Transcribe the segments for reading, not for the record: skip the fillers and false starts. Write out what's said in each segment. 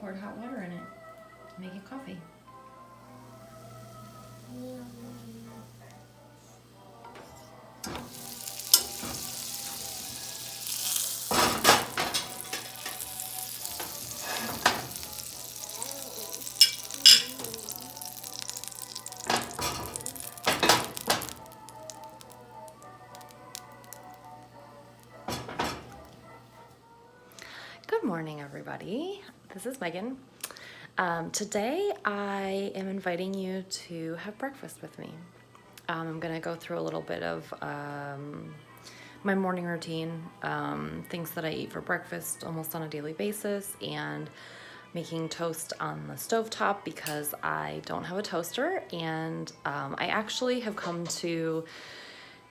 poured hot water in it, making coffee. Good morning, everybody. This is Megan. Today I am inviting you to have breakfast with me. I'm going to go through a little bit of my morning routine, things that I eat for breakfast almost on a daily basis, and making toast on the stovetop because I don't have a toaster, and I actually have come to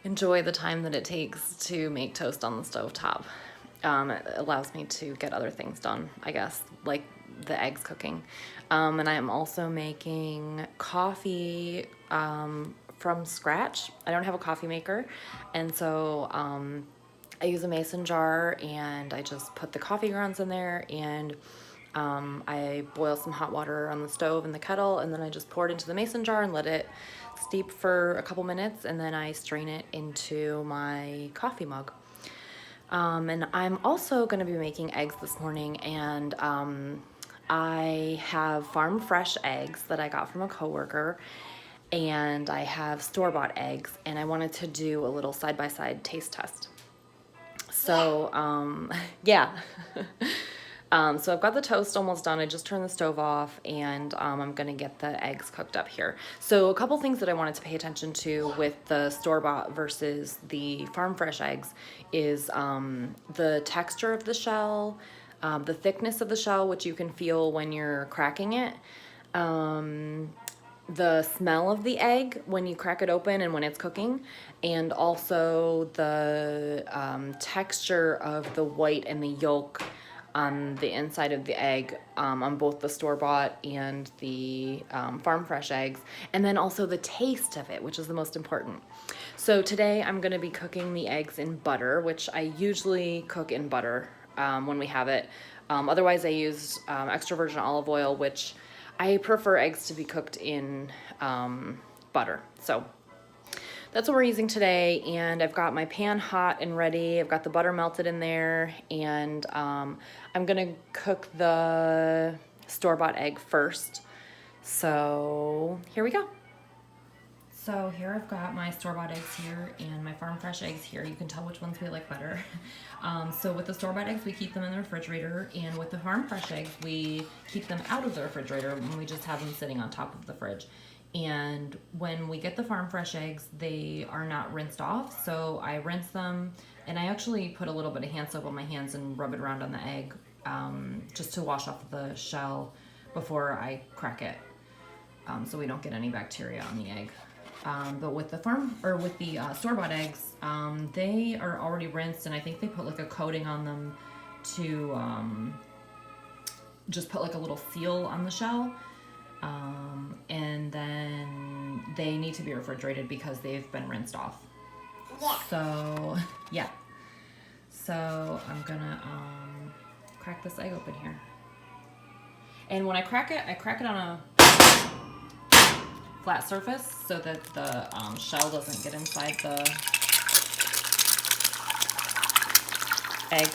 enjoy the time that it takes to make toast on the stovetop. It allows me to get other things done, I guess, like the eggs cooking. And I am also making coffee from scratch. I don't have a coffee maker, and so I use a mason jar, and I just put the coffee grounds in there, and I boil some hot water on the stove in the kettle, and then I just pour it into the mason jar and let it steep for a couple minutes, and then I strain it into my coffee mug. And I'm also going to be making eggs this morning, and I have farm fresh eggs that I got from a coworker, and I have store-bought eggs, and I wanted to do a little side-by-side taste test. So, yeah. So I've got the toast almost done. I just turned the stove off, and I'm gonna get the eggs cooked up here. So a couple things that I wanted to pay attention to with the store-bought versus the farm fresh eggs is the texture of the shell, the thickness of the shell, which you can feel when you're cracking it, the smell of the egg when you crack it open and when it's cooking, and also the texture of the white and the yolk on the inside of the egg, on both the store-bought and the farm fresh eggs, and then also the taste of it, which is the most important. So today I'm going to be cooking the eggs in butter, which I usually cook in butter when we have it. Otherwise I use extra virgin olive oil, which I prefer eggs to be cooked in butter. So that's what we're using today, and I've got my pan hot and ready. I've got the butter melted in there, and I'm gonna cook the store-bought egg first. So here we go. So here I've got my store-bought eggs here and my farm fresh eggs here. You can tell which ones we like better. So with the store-bought eggs, we keep them in the refrigerator, and with the farm fresh eggs, we keep them out of the refrigerator and we just have them sitting on top of the fridge. And when we get the farm fresh eggs, they are not rinsed off, so I rinse them, and I actually put a little bit of hand soap on my hands and rub it around on the egg, just to wash off the shell before I crack it, so we don't get any bacteria on the egg. But with the store-bought eggs, they are already rinsed, and I think they put like a coating on them to just put like a little seal on the shell. And then they need to be refrigerated because they've been rinsed off. Yeah. So, yeah. So I'm gonna crack this egg open here. And when I crack it on a flat surface so that the shell doesn't get inside the egg.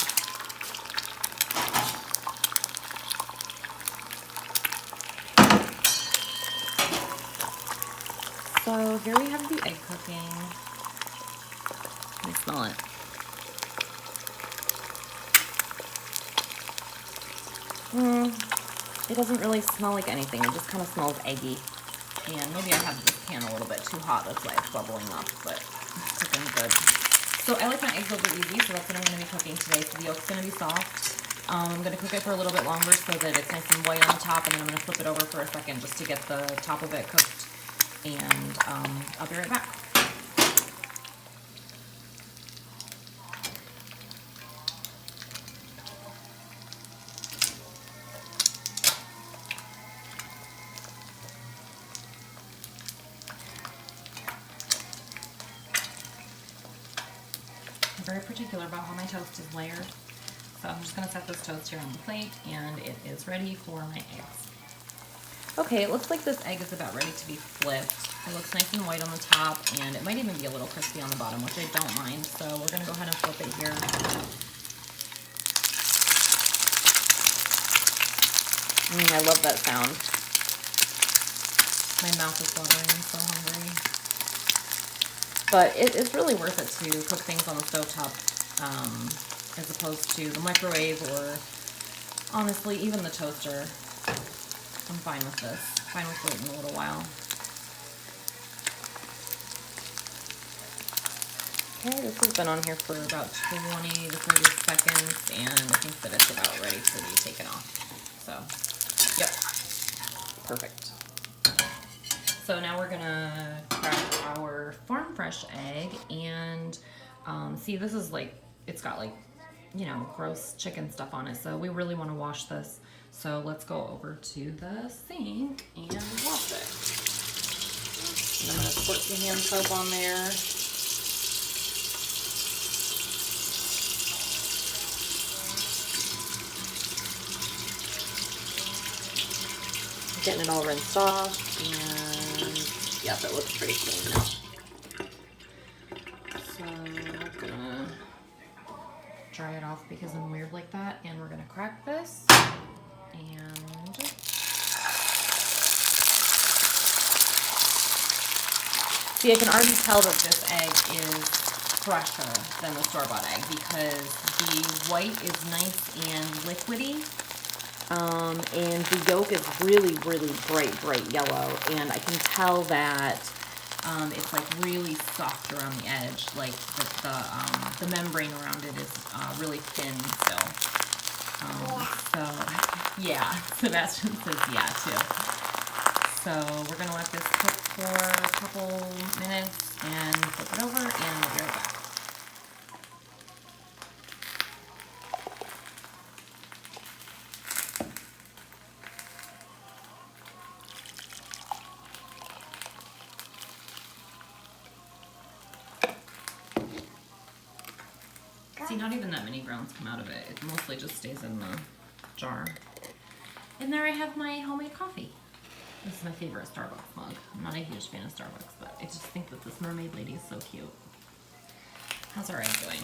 So here we have the egg cooking. Let me smell it. It doesn't really smell like anything. It just kind of smells eggy. And maybe I have this pan a little bit too hot. That's why it's bubbling up, but it's cooking good. So I like my eggs over easy, so that's what I'm going to be cooking today. So the yolk's going to be soft. I'm going to cook it for a little bit longer so that it's nice and white on the top, and then I'm going to flip it over for a second just to get the top of it cooked. And I'll be right back. I'm very particular about how my toast is layered. So I'm just gonna set this toast here on the plate, and it is ready for my eggs. Okay, it looks like this egg is about ready to be flipped. It looks nice and white on the top, and it might even be a little crispy on the bottom, which I don't mind. So we're gonna go ahead and flip it here. I love that sound. My mouth is watering, I'm so hungry. But it's really worth it to cook things on the stovetop as opposed to the microwave, or honestly, even the toaster. I'm fine with this. Fine with waiting a little while. Okay, this has been on here for about 20 to 30 seconds, and I think that it's about ready to be taken off. So, yep, perfect. So now we're gonna crack our farm fresh egg, and see, this is like, it's got like, you know, gross chicken stuff on it, so we really want to wash this. So let's go over to the sink and wash it. And I'm gonna squirt some hand soap on there. Getting it all rinsed off, and yep, it looks pretty clean now. So I'm gonna dry it off because I'm weird like that, and we're gonna crack this, and see, I can already tell that this egg is fresher than the store-bought egg because the white is nice and liquidy. And the yolk is really, really bright yellow, and I can tell that it's like really soft around the edge, like the membrane around it is really thin still. So yeah, Sebastian says yeah too. So we're gonna let this cook for a couple minutes and flip it over, and we'll be right back. See, not even that many grounds come out of it. It mostly just stays in the jar. And there I have my homemade coffee. This is my favorite Starbucks mug. I'm not a huge fan of Starbucks, but I just think that this mermaid lady is so cute. How's our egg doing? I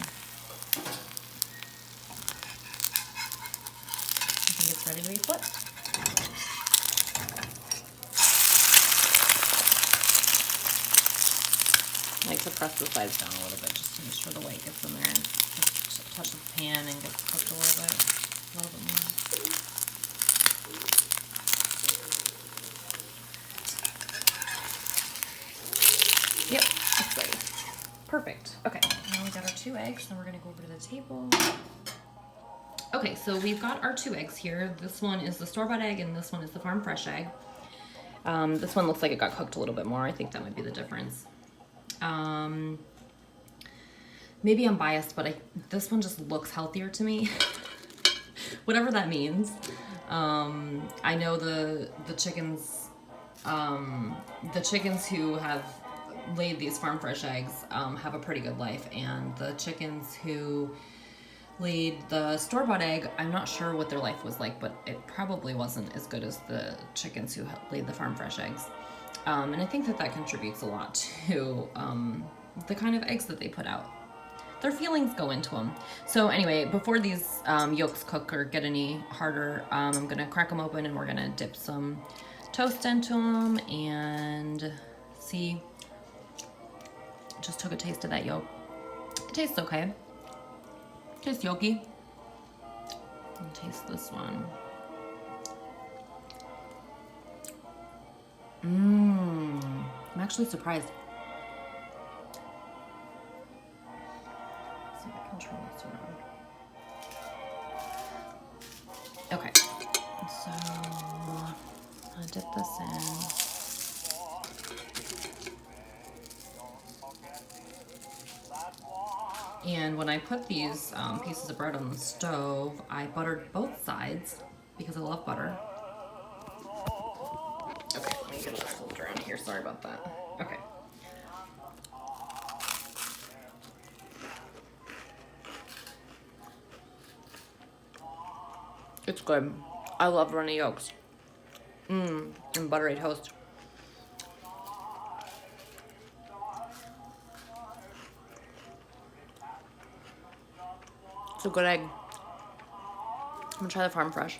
think it's ready to be flipped. I like to press the sides down a little bit just to make sure the white gets in there and just touch the pan and gets cooked a little bit more. Yep, it's ready. Perfect. Okay, now we got our 2 eggs, and we're gonna go over to the table. Okay, so we've got our 2 eggs here. This one is the store-bought egg, and this one is the farm fresh egg. This one looks like it got cooked a little bit more. I think that might be the difference. Maybe I'm biased, but this one just looks healthier to me. Whatever that means. I know the chickens who have laid these farm fresh eggs have a pretty good life, and the chickens who laid the store-bought egg, I'm not sure what their life was like, but it probably wasn't as good as the chickens who laid the farm fresh eggs. And I think that contributes a lot to the kind of eggs that they put out. Their feelings go into them. So anyway, before these yolks cook or get any harder, I'm gonna crack them open, and we're gonna dip some toast into them and see. Just took a taste of that yolk. It tastes okay. Tastes yolky. I'll taste this one. I'm actually surprised. Let's see if I can turn this around. Okay, so I'm gonna dip this in. And when I put these pieces of bread on the stove, I buttered both sides because I love butter. Okay, let me get this flipped around here. Sorry about that. Okay. It's good. I love runny yolks. And buttery toast. It's a good egg. I'm gonna try the farm fresh.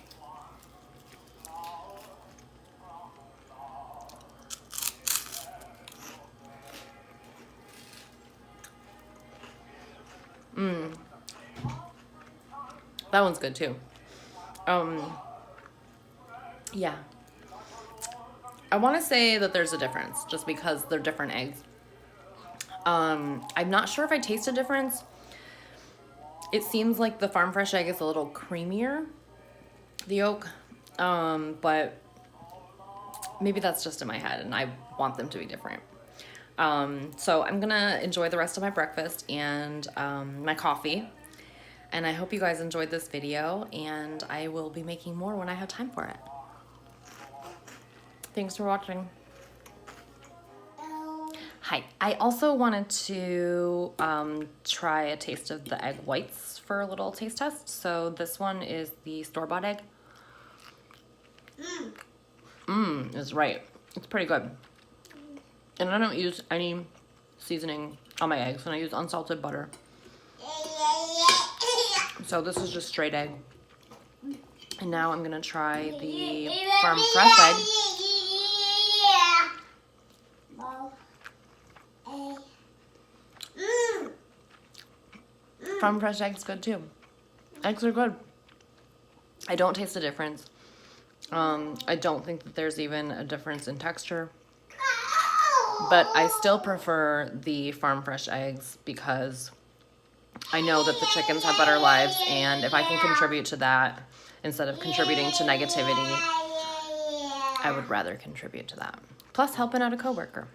That one's good too. Yeah. I want to say that there's a difference just because they're different eggs. I'm not sure if I taste a difference. It seems like the farm fresh egg is a little creamier, the yolk, but maybe that's just in my head and I want them to be different. So I'm gonna enjoy the rest of my breakfast and my coffee. And I hope you guys enjoyed this video, and I will be making more when I have time for it. Thanks for watching. Hi, I also wanted to try a taste of the egg whites for a little taste test. So this one is the store-bought egg. Is right. It's pretty good. And I don't use any seasoning on my eggs, and I use unsalted butter. So this is just straight egg. And now I'm gonna try the farm fresh egg. Farm fresh egg's good too. Eggs are good. I don't taste the difference. I don't think that there's even a difference in texture. But I still prefer the farm fresh eggs because I know that the chickens have better lives, and if I can contribute to that instead of contributing to negativity, I would rather contribute to that. Plus helping out a coworker.